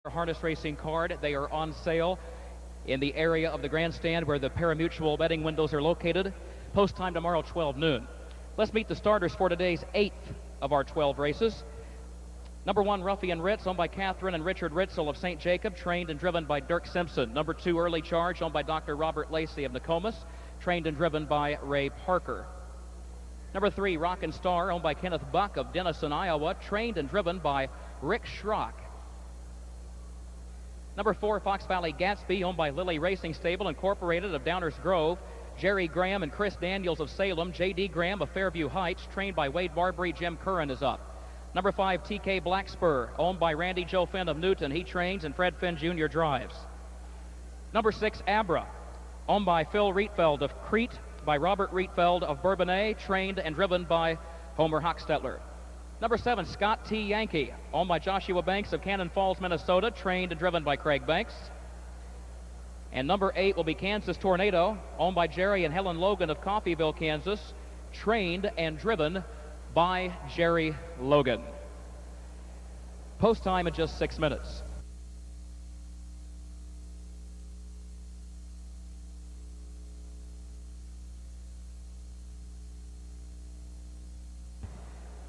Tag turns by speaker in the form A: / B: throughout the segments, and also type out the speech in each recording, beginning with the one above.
A: Harness racing card. They are on sale in the area of the grandstand where the pari-mutuel betting windows are located. Post time tomorrow, 12 noon. Let's meet the starters for today's 8th of our 12 races. Number 1, Ruffian Ritz, owned by Catherine and Richard Ritzel of St. Jacob, trained and driven by Dirk Simpson. Number 2, Early Charge, owned by Dr. Robert Lacey of Nokomis, trained and driven by Ray Parker. Number 3, Rockin' Star, owned by Kenneth Buck of Denison, Iowa, trained and driven by Rick Schrock. Number 4, Fox Valley Gatsby, owned by Lily Racing Stable Incorporated of Downers Grove, Jerry Graham and Chris Daniels of Salem. J.D. Graham of Fairview Heights, trained by Wade Barbary. Jim Curran is up. Number 5, TK Black Spur, owned by Randy Joe Finn of Newton. He trains and Fred Finn Jr. drives. Number 6, Abra, owned by Phil Rietfeld of Crete, by Robert Rietfeld of Bourbonnais, trained and driven by Homer Hochstetler. Number 7, Scott T. Yankee, owned by Joshua Banks of Cannon Falls, Minnesota, trained and driven by Craig Banks. And number 8 will be Kansas Tornado, owned by Jerry and Helen Logan of Coffeyville, Kansas, trained and driven by Jerry Logan. Post time in just 6 minutes.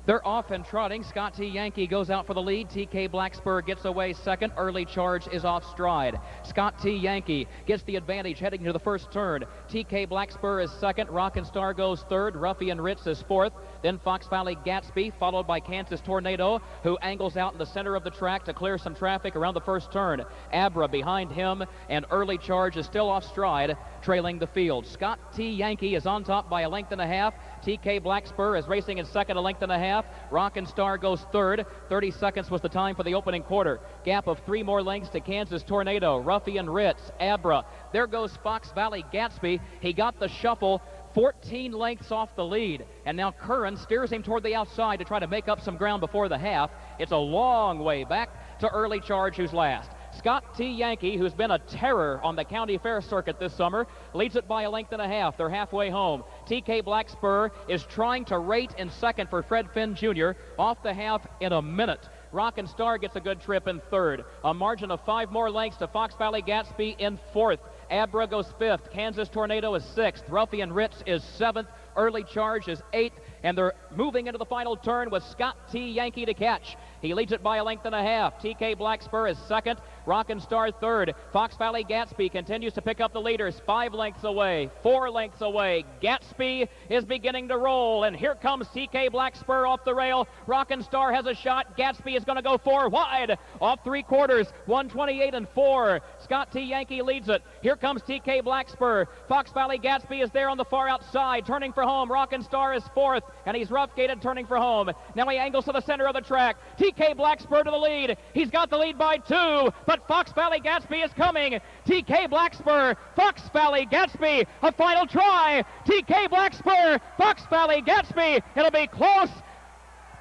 A: They're off and trotting. Scott T. Yankee goes out for the lead. TK Black Spur gets away second. Early Charge is off stride. Scott T. Yankee gets the advantage heading to the first turn. TK Black Spur is second. Rockin' Star goes third. Ruffian Ritz is fourth. Then Fox Valley Gatsby, followed by Kansas Tornado, who angles out in the center of the track to clear some traffic around the first turn. Abra behind him, and Early Charge is still off stride, trailing the field. Scott T. Yankee is on top by a length and a half. TK Black Spur is racing in second, a length and a half. Rockin' Star goes third. 30 seconds was the time for the opening quarter. Gap of 3 more lengths to Kansas Tornado, Ruffian Ritz, Abra. There goes Fox Valley Gatsby. He got the shuffle, 14 lengths off the lead. And now Curran steers him toward the outside to try to make up some ground before the half. It's a long way back to Early Charge, who's last. Scott T. Yankee, who's been a terror on the county fair circuit this summer, leads it by a length and a half. They're halfway home. TK Black Spur is trying to rate in second for Fred Finn Jr. Off the half in a minute. Rockin' Star gets a good trip in third. A margin of 5 more lengths to Fox Valley Gatsby in fourth. Abra goes fifth. Kansas Tornado is sixth. Ruffian Ritz is seventh. Early Charge is eighth. And they're moving into the final turn with Scott T. Yankee to catch. He leads it by a length and a half. TK Black Spur is second. Rockin' Star third. Fox Valley Gatsby continues to pick up the leaders. 5 lengths away. 4 lengths away. Gatsby is beginning to roll. And here comes TK Black Spur off the rail. Rockin' Star has a shot. Gatsby is going to go 4 wide. Off 3/4. 128 and 4. Scott T. Yankee leads it. Here comes TK Black Spur. Fox Valley Gatsby is there on the far outside, turning for home. Rockin' Star is fourth, and he's rough-gated, turning for home. Now he angles to the center of the track. TK Black Spur to the lead. He's got the lead by 2, but Fox Valley Gatsby is coming. TK Black Spur, Fox Valley Gatsby, a final try. TK Black Spur, Fox Valley Gatsby. It'll be close.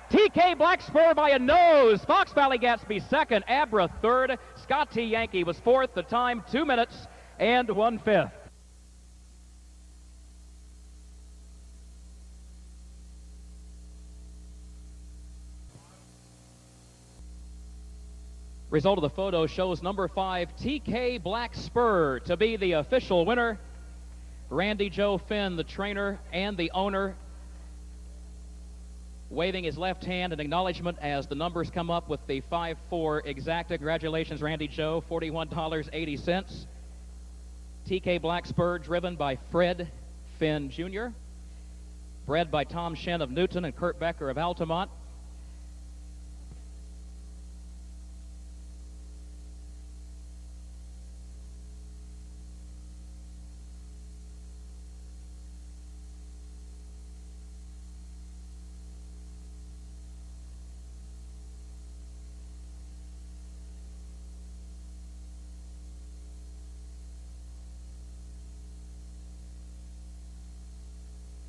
A: TK Black Spur by a nose. Fox Valley Gatsby second. Abra third. Scott T. Yankee was fourth. The time 2 minutes and 1/5. Result of the photo shows number 5, TK Black Spur, to be the official winner. Randy Joe Finn, the trainer and the owner, waving his left hand in acknowledgement as the numbers come up with the 5-4 exacta. Congratulations, Randy Joe, $41.80. TK Black Spur, driven by Fred Finn Jr., bred by Tom Shen of Newton and Kurt Becker of Altamont.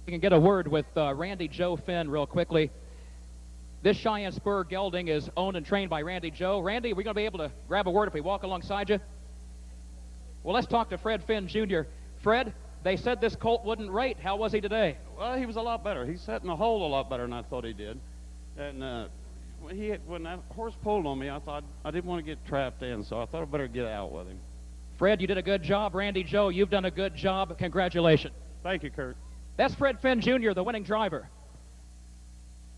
A: We can get a word with Randy Joe Finn real quickly. This Cheyenne Spur gelding is owned and trained by Randy Joe. Randy, are we going to be able to grab a word if we walk alongside you? Well, let's talk to Fred Finn Jr. Fred, they said this colt wouldn't rate. How was he today?
B: Well, he was a lot better. He sat in the hole a lot better than I thought he did. And when that horse pulled on me, I thought I didn't want to get trapped in, so I thought I better get out with him.
A: Fred, you did a good job. Randy Joe, you've done a good job. Congratulations.
B: Thank you, Kurt.
A: That's Fred Finn Jr., the winning driver.